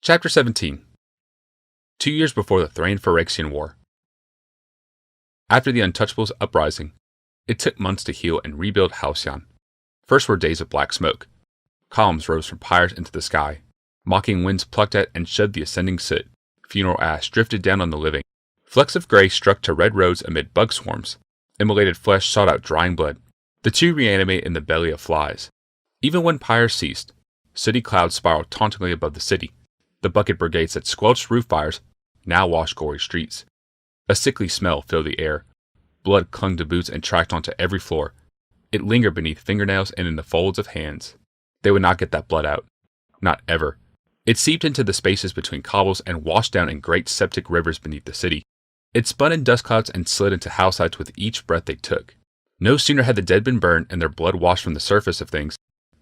Chapter 17. 2 years before the Thran-Phyrexian War. After the Untouchables' uprising, it took months to heal and rebuild Halcyon. First were days of black smoke. Columns rose from pyres into the sky. Mocking winds plucked at and shoved the ascending soot. Funeral ash drifted down on the living. Flecks of gray struck to red roads amid bug swarms. Immolated flesh sought out drying blood. The two reanimate in the belly of flies. Even when pyres ceased, sooty clouds spiraled tauntingly above the city. The bucket brigades that squelched roof fires now washed gory streets. A sickly smell filled the air. Blood clung to boots and tracked onto every floor. It lingered beneath fingernails and in the folds of hands. They would not get that blood out. Not ever. It seeped into the spaces between cobbles and washed down in great septic rivers beneath the city. It spun in dust clouds and slid into housesides with each breath they took. No sooner had the dead been burned and their blood washed from the surface of things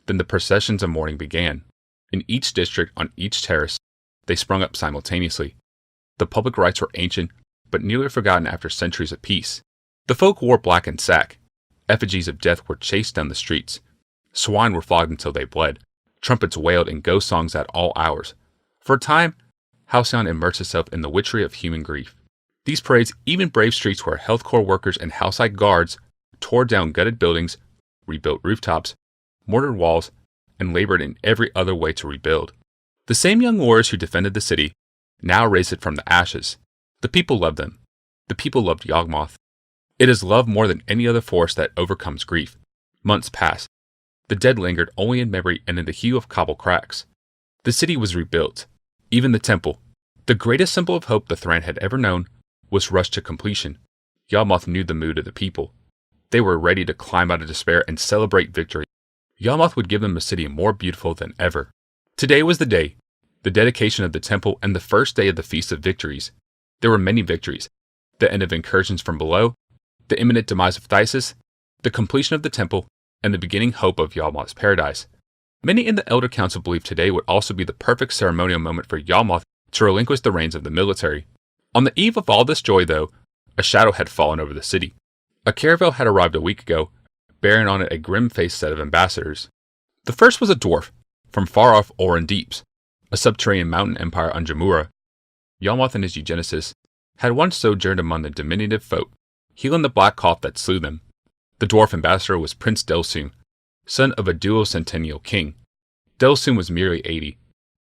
than the processions of mourning began. In each district, on each terrace, they sprung up simultaneously. The public rites were ancient, but nearly forgotten after centuries of peace. The folk wore black and sack. Effigies of death were chased down the streets. Swine were flogged until they bled. Trumpets wailed in ghost songs at all hours. For a time, Halcyon immersed itself in the witchery of human grief. These parades even braved streets where health corps workers and houseside guards tore down gutted buildings, rebuilt rooftops, mortared walls, and labored in every other way to rebuild. The same young warriors who defended the city now raised it from the ashes. The people loved them. The people loved Yawgmoth. It is love more than any other force that overcomes grief. Months passed. The dead lingered only in memory and in the hue of cobble cracks. The city was rebuilt. Even the temple, the greatest symbol of hope the Thran had ever known, was rushed to completion. Yawgmoth knew the mood of the people. They were ready to climb out of despair and celebrate victory. Yawgmoth would give them a city more beautiful than ever. Today was the day, the dedication of the temple and the first day of the Feast of Victories. There were many victories: the end of incursions from below, the imminent demise of Thysis, the completion of the temple, and the beginning hope of Yawgmoth's paradise. Many in the Elder Council believed today would also be the perfect ceremonial moment for Yawgmoth to relinquish the reins of the military. On the eve of all this joy, though, a shadow had fallen over the city. A caravel had arrived a week ago, bearing on it a grim-faced set of ambassadors. The first was a dwarf, from far-off Oran Deeps, a subterranean mountain empire on Jamura. Yawgmoth and his eugenicists had once sojourned among the diminutive folk, healing the black cough that slew them. The dwarf ambassador was Prince Delsum, son of a dual-centennial king. Delsum was merely 80,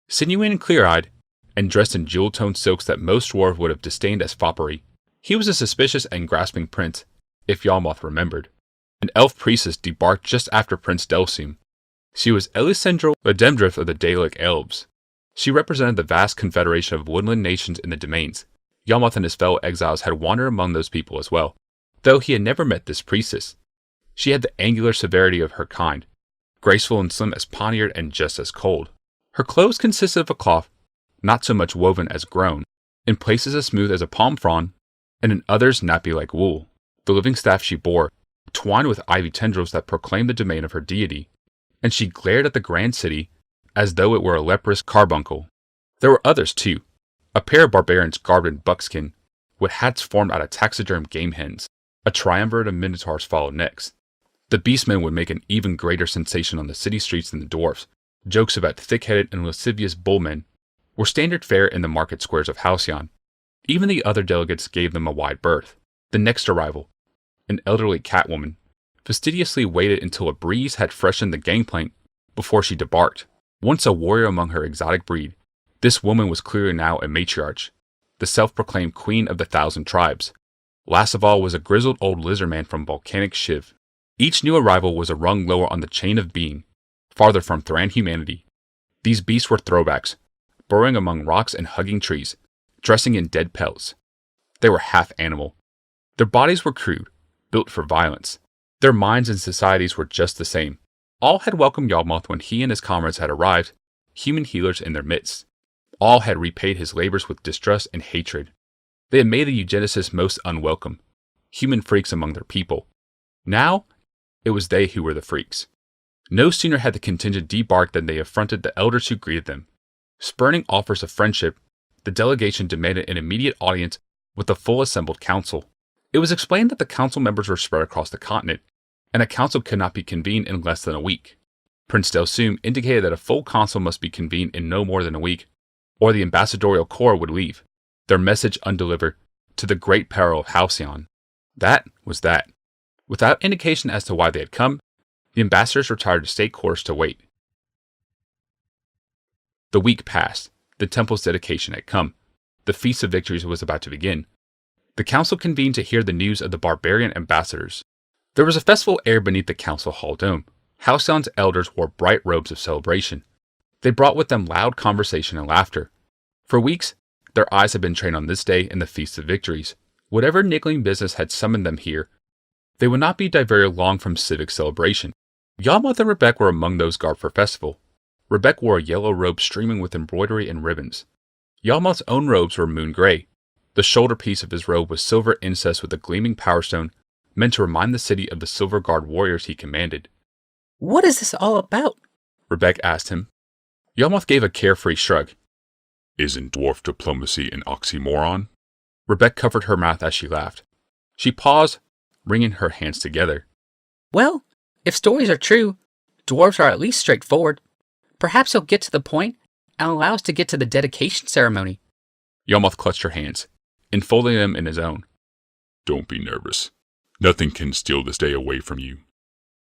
sinewy and clear-eyed, and dressed in jewel-toned silks that most dwarves would have disdained as foppery. He was a suspicious and grasping prince, if Yawgmoth remembered. An elf priestess debarked just after Prince Delsum. She was Elisendril Ledemdrith of the Daelic Elves. She represented the vast confederation of woodland nations in the domains. Yawgmoth and his fellow exiles had wandered among those people as well, though he had never met this priestess. She had the angular severity of her kind, graceful and slim as poniard and just as cold. Her clothes consisted of a cloth, not so much woven as grown, in places as smooth as a palm frond, and in others nappy like wool. The living staff she bore, twined with ivy tendrils that proclaimed the domain of her deity, and she glared at the grand city as though it were a leprous carbuncle. There were others, too, a pair of barbarians garbed in buckskin, with hats formed out of taxidermed game hens. A triumvirate of minotaurs followed next. The beastmen would make an even greater sensation on the city streets than the dwarfs. Jokes about thick-headed and lascivious bullmen were standard fare in the market squares of Halcyon. Even the other delegates gave them a wide berth. The next arrival, an elderly catwoman, fastidiously waited until a breeze had freshened the gangplank before she debarked. Once a warrior among her exotic breed, this woman was clearly now a matriarch, the self-proclaimed queen of the 1,000 tribes. Last of all was a grizzled old lizardman from volcanic Shiv. Each new arrival was a rung lower on the chain of being, farther from Thran humanity. These beasts were throwbacks, burrowing among rocks and hugging trees, dressing in dead pelts. They were half animal. Their bodies were crude, built for violence. Their minds and societies were just the same. All had welcomed Yawgmoth when he and his comrades had arrived, human healers in their midst. All had repaid his labors with distrust and hatred. They had made the eugenicists most unwelcome, human freaks among their people. Now, it was they who were the freaks. No sooner had the contingent debarked than they affronted the elders who greeted them. Spurning offers of friendship, the delegation demanded an immediate audience with the full assembled council. It was explained that the council members were spread across the continent, and a council could not be convened in less than a week. Prince Delsum indicated that a full council must be convened in no more than a week, or the ambassadorial corps would leave, their message undelivered, to the great peril of Halcyon. That was that. Without indication as to why they had come, the ambassadors retired to stay course to wait. The week passed. The temple's dedication had come. The Feast of Victories was about to begin. The council convened to hear the news of the barbarian ambassadors. There was a festival air beneath the council hall dome. Halcyon's elders wore bright robes of celebration. They brought with them loud conversation and laughter. For weeks, their eyes had been trained on this day in the Feast of Victories. Whatever niggling business had summoned them here, they would not be diverted long from civic celebration. Yawmoth and Rebek were among those garbed for festival. Rebek wore a yellow robe streaming with embroidery and ribbons. Yawmoth's own robes were moon gray. The shoulder piece of his robe was silver incest with a gleaming power stone, meant to remind the city of the Silver Guard warriors he commanded. "What is this all about?" Rebek asked him. Yawmoth gave a carefree shrug. "Isn't dwarf diplomacy an oxymoron?" Rebek covered her mouth as she laughed. She paused, wringing her hands together. "Well, if stories are true, dwarves are at least straightforward. Perhaps he'll get to the point and allow us to get to the dedication ceremony." Yawmoth clutched her hands, enfolding them in his own. "Don't be nervous. Nothing can steal this day away from you."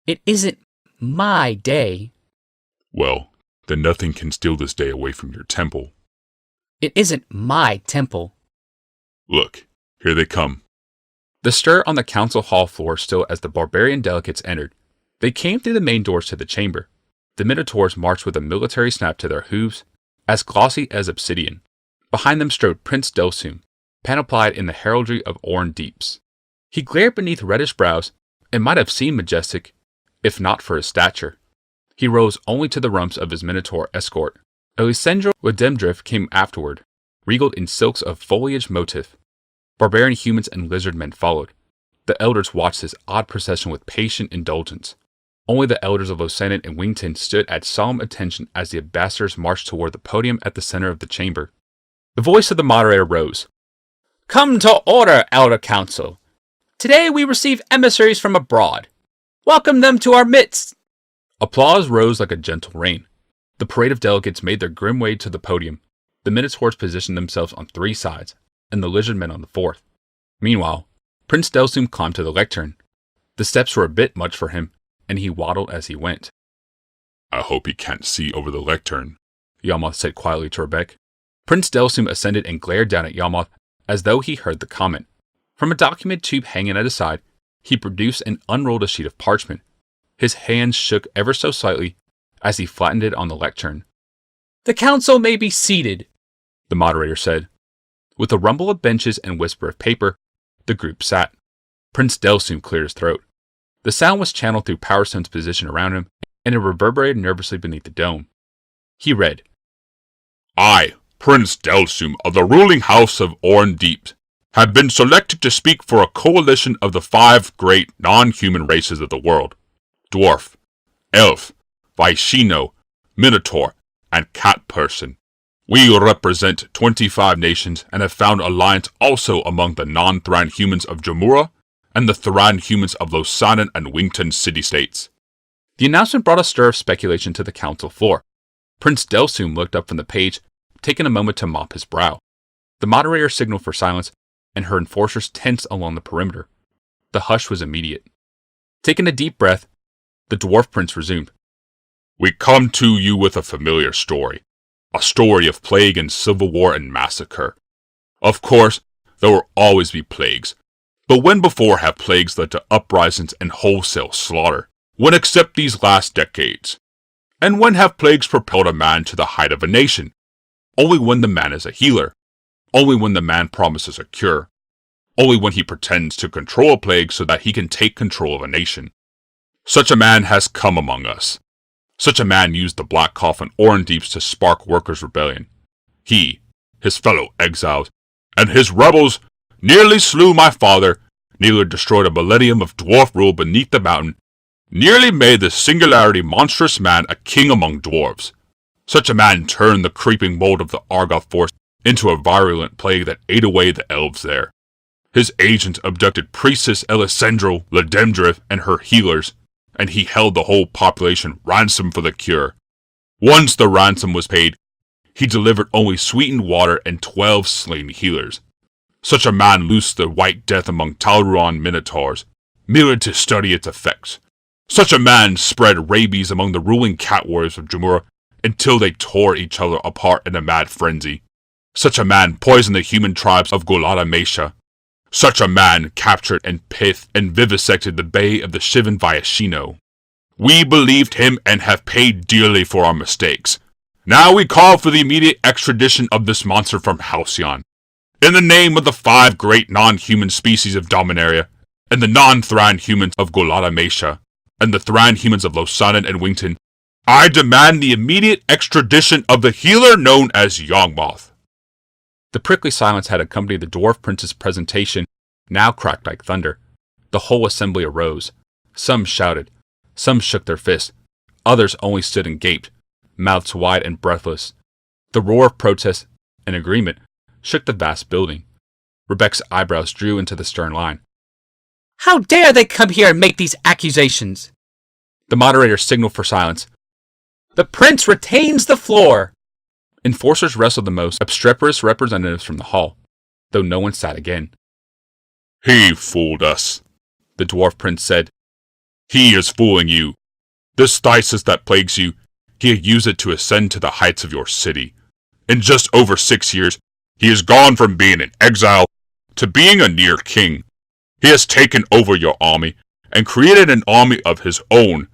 "It isn't my day." "Well, then nothing can steal this day away from your temple." "It isn't my temple." "Look, here they come." The stir on the council hall floor still as the barbarian delegates entered. They came through the main doors to the chamber. The Minotaurs marched with a military snap to their hooves, as glossy as obsidian. Behind them strode Prince Delsum, panoplied in the heraldry of Orn Deeps. He glared beneath reddish brows, and might have seemed majestic, if not for his stature. He rose only to the rumps of his Minotaur escort. Alessandro Ledemdrift came afterward, regaled in silks of foliage motif. Barbarian humans and lizard men followed. The elders watched this odd procession with patient indulgence. Only the elders of Losanet and Wington stood at solemn attention as the ambassadors marched toward the podium at the center of the chamber. The voice of the moderator rose. "Come to order, Elder Council. Today we receive emissaries from abroad. Welcome them to our midst." Applause rose like a gentle rain. The parade of delegates made their grim way to the podium. The Minotaurs positioned themselves on three sides, and the lizard men on the fourth. Meanwhile, Prince Delsum climbed to the lectern. The steps were a bit much for him, and he waddled as he went. "I hope he can't see over the lectern," Yawmoth said quietly to Rebek. Prince Delsum ascended and glared down at Yawmoth as though he heard the comment. From a document tube hanging at his side, he produced and unrolled a sheet of parchment. His hands shook ever so slightly as he flattened it on the lectern. "The council may be seated," the moderator said. With a rumble of benches and whisper of paper, the group sat. Prince Delsum cleared his throat. The sound was channeled through Power Stone's position around him, and it reverberated nervously beneath the dome. He read, "I, Prince Delsum of the ruling house of Orn Deep, have been selected to speak for a coalition of the 5 great non-human races of the world: Dwarf, Elf, Vaishino, Minotaur, and Cat Person. We represent 25 nations and have found alliance also among the non-Thran humans of Jamura and the Thran humans of Losanen and Wington city-states." The announcement brought a stir of speculation to the council floor. Prince Delsum looked up from the page, taking a moment to mop his brow. The moderator signaled for silence, and her enforcers tensed along the perimeter. The hush was immediate. Taking a deep breath, the dwarf prince resumed. "We come to you with a familiar story. A story of plague and civil war and massacre. Of course, there will always be plagues. But when before have plagues led to uprisings and wholesale slaughter? When except these last decades? And when have plagues propelled a man to the height of a nation? Only when the man is a healer. Only when the man promises a cure. Only when he pretends to control a plague so that he can take control of a nation. Such a man has come among us. Such a man used the Black Coffin Orn Deeps to spark workers' rebellion. He, his fellow exiles, and his rebels nearly slew my father, nearly destroyed a millennium of dwarf rule beneath the mountain, nearly made the singularity monstrous man a king among dwarves. Such a man turned the creeping mold of the Argoth force into a virulent plague that ate away the elves there. His agents abducted priestess Alessandro Ledemdrift and her healers, and he held the whole population ransom for the cure. Once the ransom was paid, he delivered only sweetened water and 12 slain healers. Such a man loosed the White Death among Talruan minotaurs, merely to study its effects. Such a man spread rabies among the ruling cat warriors of Jamura until they tore each other apart in a mad frenzy. Such a man poisoned the human tribes of Golada Mesha. Such a man captured and pithed and vivisected the Bay of the Shivan Vyashino. We believed him and have paid dearly for our mistakes. Now we call for the immediate extradition of this monster from Halcyon. In the name of the 5 great non-human species of Dominaria, and the non-Thran humans of Golada Mesha, and the Thran humans of Losanan and Wington, I demand the immediate extradition of the healer known as Yawgmoth. The prickly silence had accompanied the Dwarf Prince's presentation now cracked like thunder. The whole assembly arose. Some shouted, some shook their fists, others only stood and gaped, mouths wide and breathless. The roar of protest and agreement shook the vast building. Rebecca's eyebrows drew into the stern line. How dare they come here and make these accusations? The moderator signaled for silence. The prince retains the floor. Enforcers wrestled the most obstreperous representatives from the hall, though no one sat again. He fooled us, the dwarf prince said. He is fooling you. This stasis that plagues you, he had used it to ascend to the heights of your city. In just over 6 years, he has gone from being an exile to being a near king. He has taken over your army and created an army of his own.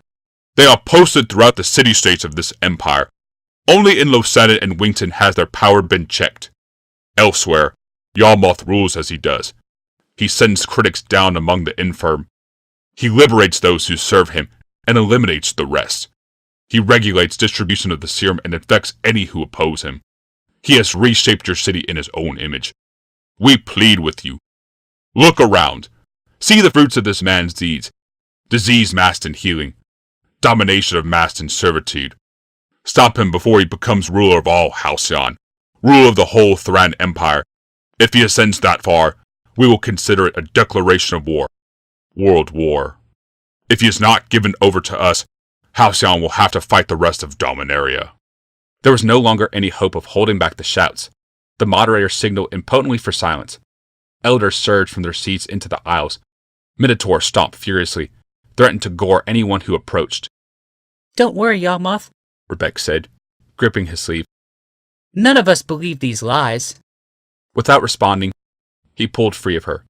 They are posted throughout the city-states of this empire. Only in Losanan and Wington has their power been checked. Elsewhere, Yawgmoth rules as he does. He sends critics down among the infirm. He liberates those who serve him and eliminates the rest. He regulates distribution of the serum and infects any who oppose him. He has reshaped your city in his own image. We plead with you. Look around. See the fruits of this man's deeds. Disease masked in healing. Domination of masked in servitude. Stop him before he becomes ruler of all Halcyon. Ruler of the whole Thran Empire. If he ascends that far, we will consider it a declaration of war. World war. If he is not given over to us, Halcyon will have to fight the rest of Dominaria. There was no longer any hope of holding back the shouts. The moderator signaled impotently for silence. Elders surged from their seats into the aisles. Minotaurs stomped furiously, threatened to gore anyone who approached. Don't worry, Yawgmoth, Rebecca said, gripping his sleeve. None of us believe these lies. Without responding, he pulled free of her.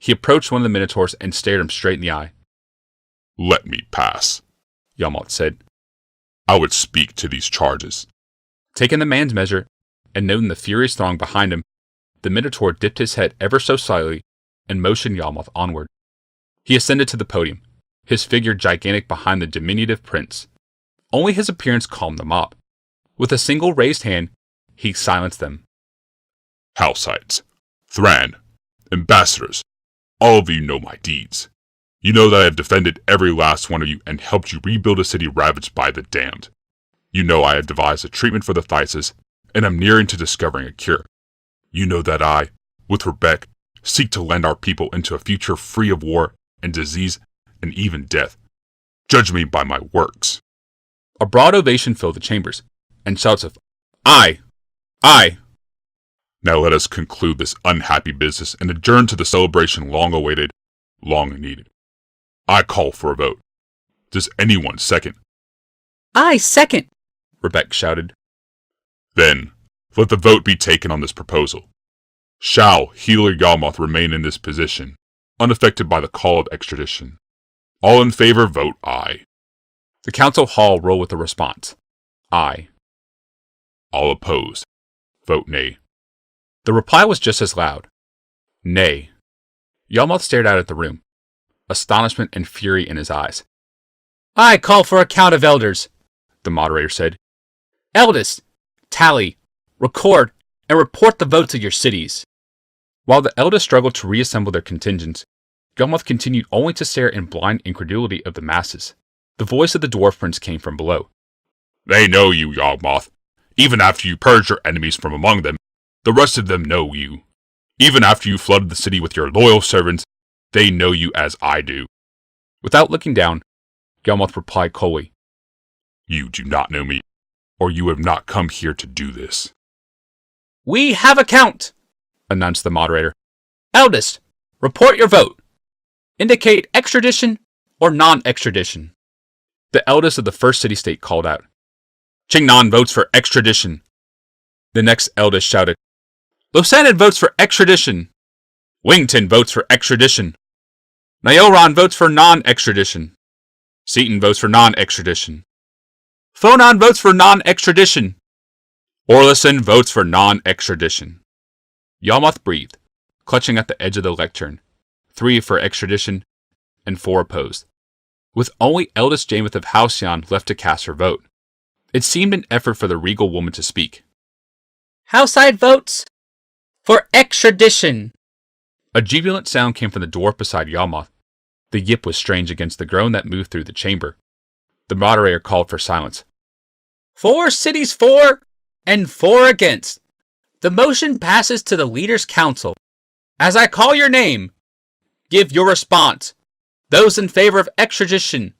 He approached one of the Minotaurs and stared him straight in the eye. Let me pass, Yawgmoth said. I would speak to these charges. Taking the man's measure, and noting the furious throng behind him, the Minotaur dipped his head ever so slightly and motioned Yawgmoth onward. He ascended to the podium, his figure gigantic behind the diminutive prince. Only his appearance calmed the mob. With a single raised hand, he silenced them. Halcytes, Thran, ambassadors, all of you know my deeds. You know that I have defended every last one of you and helped you rebuild a city ravaged by the damned. You know I have devised a treatment for the phthisis, and am nearing to discovering a cure. You know that I, with Rebecca, seek to lend our people into a future free of war and disease and even death. Judge me by my works. A broad ovation filled the chambers, and shouts of, Aye! Aye! Now let us conclude this unhappy business and adjourn to the celebration long awaited, long needed. I call for a vote. Does anyone second? I second, Rebecca shouted. Then, let the vote be taken on this proposal. Shall Healer Yawgmoth remain in this position, unaffected by the call of extradition? All in favor vote aye. The council hall rolled with a response. Aye. All opposed. Vote nay. The reply was just as loud. Nay. Yawgmoth stared out at the room, astonishment and fury in his eyes. I call for a count of elders, the moderator said. Eldest, tally, record, and report the votes of your cities. While the eldest struggled to reassemble their contingents, Yawgmoth continued only to stare in blind incredulity of the masses. The voice of the Dwarf Prince came from below. They know you, Yawgmoth. Even after you purged your enemies from among them, the rest of them know you. Even after you flooded the city with your loyal servants, they know you as I do. Without looking down, Yawgmoth replied coldly. You do not know me, or you have not come here to do this. We have a count, announced the moderator. Eldest, report your vote. Indicate extradition or non-extradition. The eldest of the first city-state called out, Qingnan votes for extradition. The next eldest shouted, Losanan votes for extradition. Wington votes for extradition. Nyoran votes for non-extradition. Seaton votes for non-extradition. Fonan votes for non-extradition. Orlison votes for non-extradition. Yawmoth breathed, clutching at the edge of the lectern. 3 for extradition, and 4 opposed, with only eldest Jameth of Halcyon left to cast her vote. It seemed an effort for the regal woman to speak. Houseide votes for extradition. A jubilant sound came from the dwarf beside Yawmoth. The yip was strange against the groan that moved through the chamber. The moderator called for silence. 4 cities for, and 4 against. The motion passes to the Leaders' Council. As I call your name, give your response. Those in favor of extradition,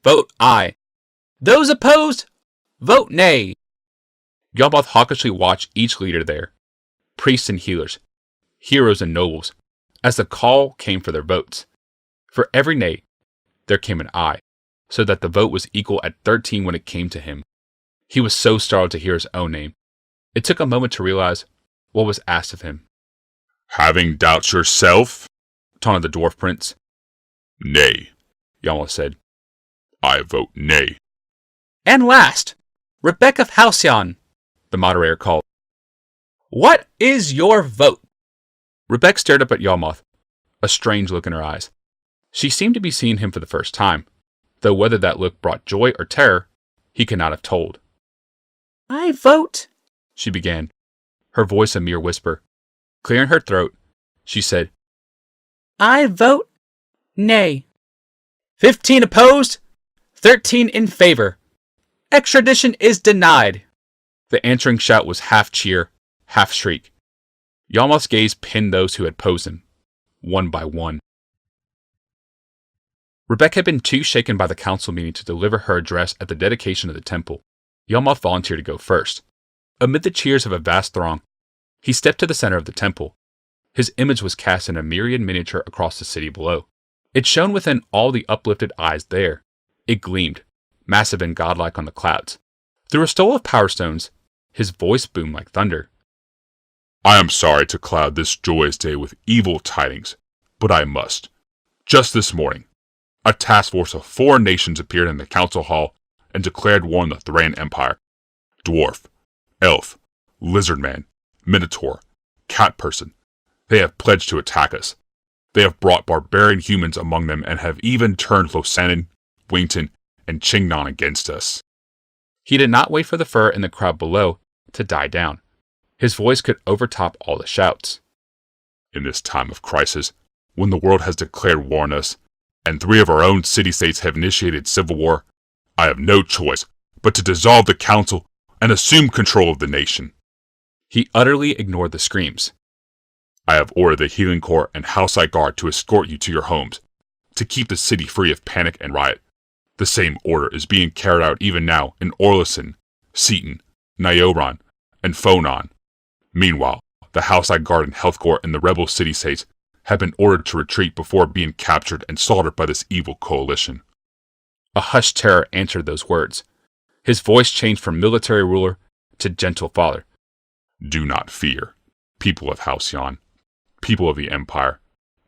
vote aye. Those opposed, vote nay. Yawmoth hawkishly watched each leader there, priests and healers, heroes and nobles, as the call came for their votes. For every nay, there came an aye, so that the vote was equal at 13 when it came to him. He was so startled to hear his own name. It took a moment to realize what was asked of him. Having doubts yourself? Taunted the dwarf prince. Nay, Yawmoth said. I vote nay. And last, Rebecca of Halcyon, the moderator called. What is your vote? Rebecca stared up at Yawmoth, a strange look in her eyes. She seemed to be seeing him for the first time, though whether that look brought joy or terror, he could not have told. I vote, she began, her voice a mere whisper. Clearing her throat, she said, I vote nay. 15 opposed, 13 in favor. Extradition is denied. The answering shout was half cheer, half shriek. Yawmoth's gaze pinned those who had opposed him, one by one. Rebecca had been too shaken by the council meeting to deliver her address at the dedication of the temple. Yawmoth volunteered to go first. Amid the cheers of a vast throng, he stepped to the center of the temple. His image was cast in a myriad miniature across the city below. It shone within all the uplifted eyes there. It gleamed, massive and godlike on the clouds. Through a stole of power stones, his voice boomed like thunder. I am sorry to cloud this joyous day with evil tidings, but I must. Just this morning, a task force of 4 nations appeared in the council hall and declared war on the Thran Empire. Dwarf, elf, lizardman, minotaur, cat person. They have pledged to attack us. They have brought barbarian humans among them and have even turned Losanan, Wington, and Qingnan against us. He did not wait for the fur in the crowd below to die down. His voice could overtop all the shouts. In this time of crisis, when the world has declared war on us, and 3 of our own city-states have initiated civil war, I have no choice but to dissolve the council and assume control of the nation. He utterly ignored the screams. I have ordered the Healing Corps and Houseite Guard to escort you to your homes, to keep the city free of panic and riot. The same order is being carried out even now in Orlison, Seaton, Nyoran, and Fonan. Meanwhile, the Houseite Guard and Health Corps in the rebel city-states have been ordered to retreat before being captured and slaughtered by this evil coalition. A hushed terror answered those words. His voice changed from military ruler to gentle father. Do not fear, people of Halcyon, people of the Empire.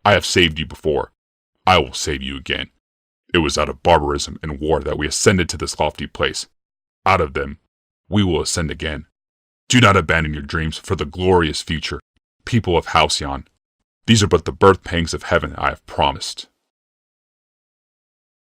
I have saved you before. I will save you again. It was out of barbarism and war that we ascended to this lofty place. Out of them, we will ascend again. Do not abandon your dreams for the glorious future, people of Halcyon. These are but the birth pangs of heaven I have promised.